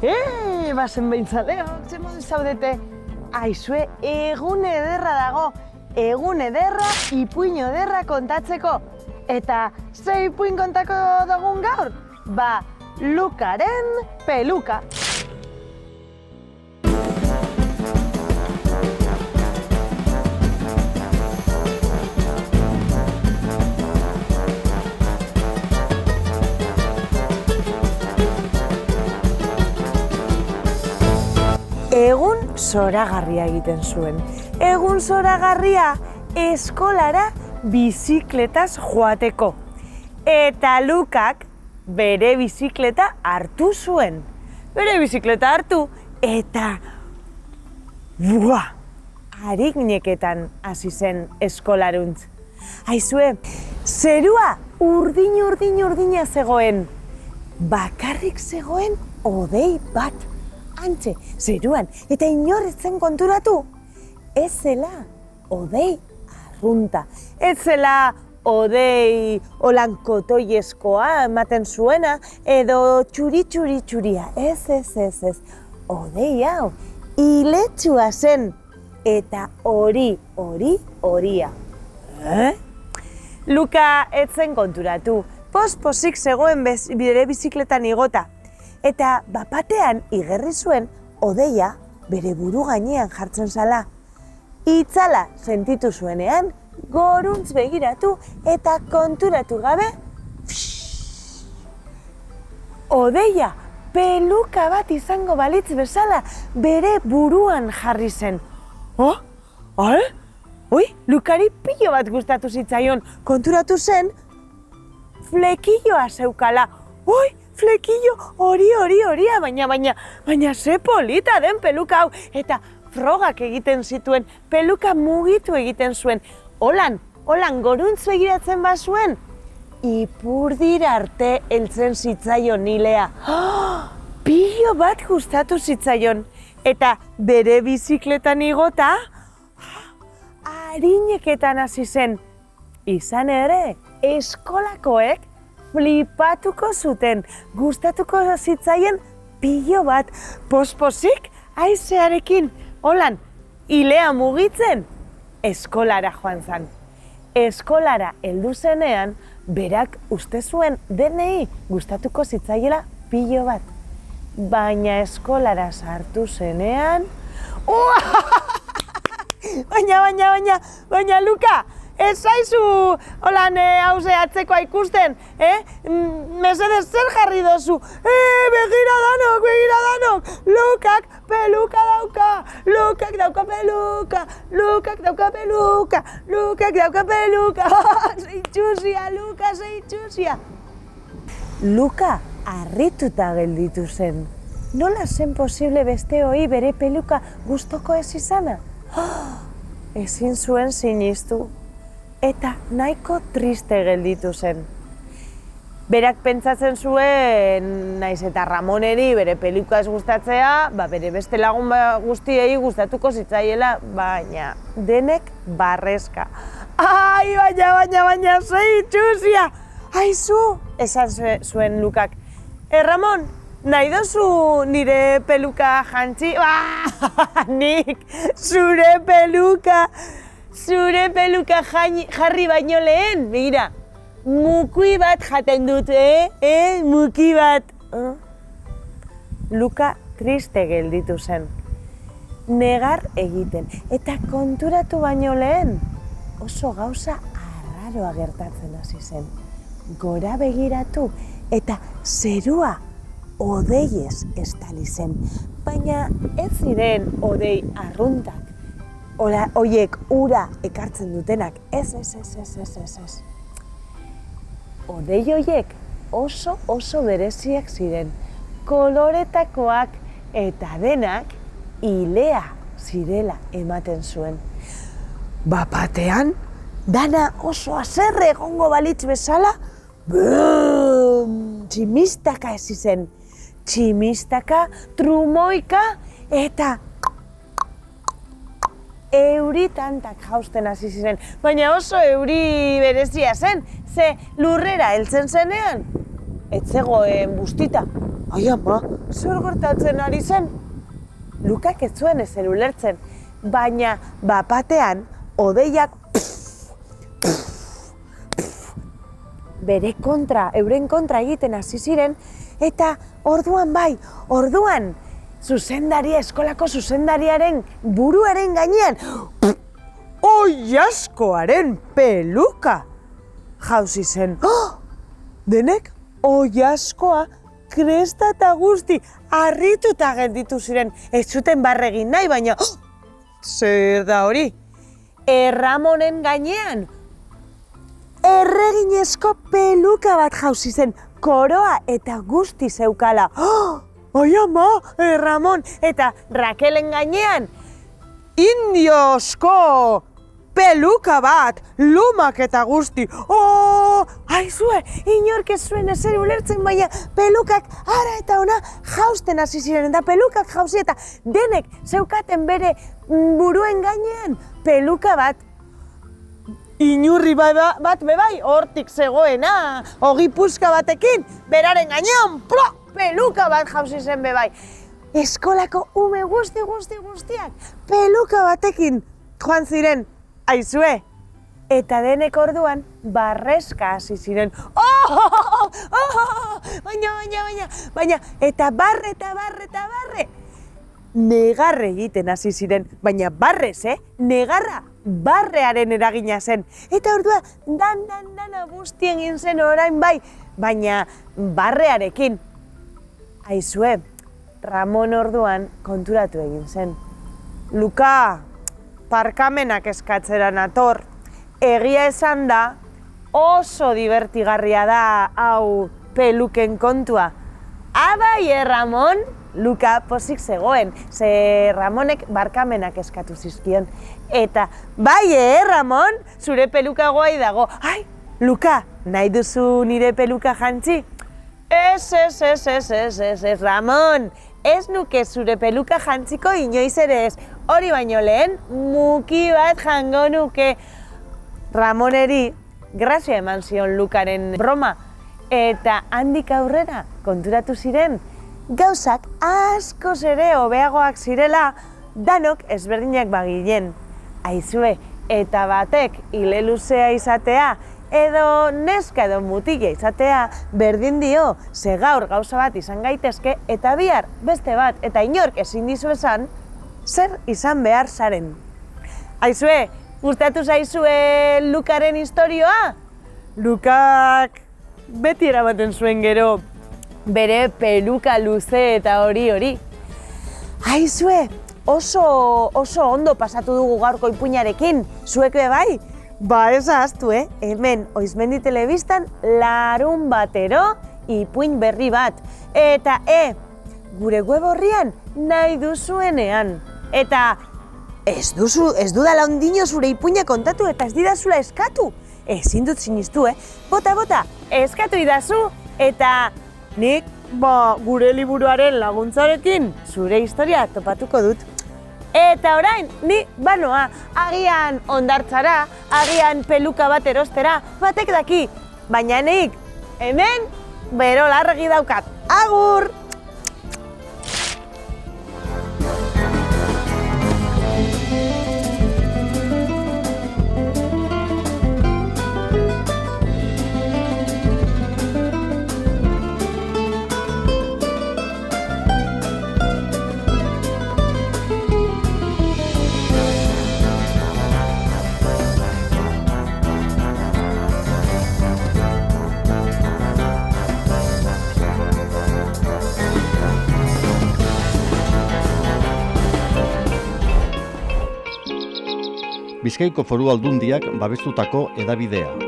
Basen behintzaleok, ze modu zaudete? Aizue, egun ederra dago. Egun ederra, ipuin ederra kontatzeko. Eta ze ipuin kontako dugun gaur? Ba, Lukaren peluka. Egun zoragarria egiten zuen. Egun zoragarria eskolara bizikletaz joateko. Eta Lukak bere bizikleta hartu zuen. Bere bizikleta hartu eta harikneketan hasi zen eskolaruntz. Aizue, zerua urdina zegoen. Bakarrik zegoen hodei bat. Antxe, zeruan, eta inorretzen konturatu. Ez zela hodei arrunta. Ez zela hodei olan kotoieskoa ematen zuena, edo txuria. Ez. Hodei hau, iletsua zen. Eta horia. Luka ez zen konturatu. Posik zegoen bere bizikletan igota. Eta bapatean igerri zuen hodeia bere buru gainean jartzen zala. Itzala sentitu zuenean, goruntz begiratu eta konturatu gabe, hodeia peluka bat izango balitz bezala bere buruan jarri zen. Lukari pilo bat gustatu zitzaion, konturatu zen, flekilloa zeukala. Flekillo, horia, baina ze polita den peluka hau. Eta frogak egiten zituen, peluka mugitu egiten zuen. Holan goruntz begiratzen bazuen, ipurdira arte heltzen zitzaion nilea. Pilo bat gustatu zitzaion. Eta bere bizikletan igota, harineketan hasi zen. Izan ere, eskolakoek flipatuko zuten, gustatuko zitzaien pilo bat, posik haizearekin, holan, ilea mugitzen, eskolara joan zan. Eskolara heldu zenean, berak uste zuen denei gustatuko zitzaiela pilo bat. Baina eskolara sartu zenean... Baina, Luka! Ez zaizu holan hauze atzekoa ikusten, mesedez zer jarri dozu? Begira danok! Lukak peluka dauka! Lukak dauka peluka! Zeitxusia, Luka, zeitxusia! Luka harrituta gelditu zen. Nola zen posible beste hori bere peluka gustoko ez izana? Ezin zuen sinistu. Eta nahiko triste gelditu zen. Berak pentsatzen zuen, naiz eta Ramoneri bere peluka ez gustatzea, bere beste lagun guztiei gustatuko zitzaiela, baina denek barrezka. Baina, zeitxusia! Aizu, esan zuen Lukak. Ramon, nahi dozu nire peluka jantzi? Nik, zure peluka jarri baino lehen, begira, mukui bat jaten dut, muki bat. Luka triste gelditu zen, negar egiten, eta konturatu baino lehen, oso gauza arraroa gertatzen hasi zen. Gora begiratu, eta zerua hodeiez estali zen, baina ez ziren hodei arruntak. Oiek ura ekartzen dutenak, ez. Hodei oiek oso bereziak ziren, koloretakoak eta denak ilea zirela ematen zuen. Bapatean, dana oso haserre egongo balitz bezala, tximistaka ez zen. Tximistaka, trumoika eta euri tantak jausten hasi ziren, baina oso euri berezia zen, ze lurrera heltzen zenean, ez zegoen bustita. Ai ama, zer gertatzen ari zen? Lukak ez zuen ezer ulertzen, baina bapatean hodeiak euren kontra egiten hasi ziren, eta orduan, eskolako zuzendariaren buruaren gainean, oilaskoaren peluka jauzi zen. Denek oilaskoa kresta eta guzti harrituta gelditu ziren. Ez zuten barre egin nahi, baina zer da hori? Ramonen gainean erreginezko peluka bat jauzi zen, koroa eta guzti zeukala. Ai ama, Ramon! Eta Rakelen gainean indiosko peluka bat, lumak eta guzti. Aizue, inork ez zuen ezer ulertzen, baina pelukak ara eta ona jausten hasi ziren, eta pelukak jauzi eta denek zeukaten bere buruen gainean peluka bat. Inurri bat bebai, hortik zegoena, ogi puska batekin, beraren gainean, peluka bat jauzi zen bebai. Eskolako ume guztiak peluka batekin joan ziren, aizue. Eta denek orduan barreska hasi ziren. Baina, eta barre. Negarre egiten hasi ziren, baina barrez, negarra barrearen eragina zen. Eta ordua, dana guztien egin zen orain bai, baina barrearekin. Aizue, Ramon orduan konturatu egin zen. Luka, parkamenak eskatzera nator. Egia esan da, oso divertigarria da hau peluken kontua. Abai, Ramon? Luka pozik zegoen, ze Ramonek barkamenak eskatu zizkion. Eta, bai, Ramon, zure peluka guai dago. Ai, Luka, nahi duzu nire peluka jantzi? Ez, Ramon, ez nuke zure peluka jantziko inoiz ere ez. Hori baino lehen, muki bat jango nuke. Ramoneri grazia eman zion Lukaren broma, eta handik aurrera konturatu ziren, gauzak askoz ere hobeagoak zirela, danok ezberdinak baginen. Aizue, eta batek ile luzea izatea, edo neska edo mutila izatea, berdin dio, ze gaur gauza bat izan gaitezke, eta bihar beste bat, eta inork ezin dizu esan, zer izan behar zaren. Aizue, gustatu zaizue Lukaren istorioa? Lukak beti eramaten zuen gero bere peluka luze eta hori. Aizue, oso ondo pasatu dugu gaurko ipuinarekin, zuek be bai? Ba ez ahaztu, hemen Oizmendi Telebistan larunbatero ipuin berri bat. Eta gure web orrian nahi duzuenean. Eta ez dudala ondino zure ipuina kontatu eta ez didazula eskatu. Ezin dut sinistu, Bota, eskatu idazu eta nik gure liburuaren laguntzarekin zure historia topatuko dut. Eta orain, ni banoa, agian hondartzara, agian peluka bat erostera, batek daki. Baina nik, hemen, bero larregi daukat. Agur! Bizkaiko Foru Aldundiak babestutako hedabidea.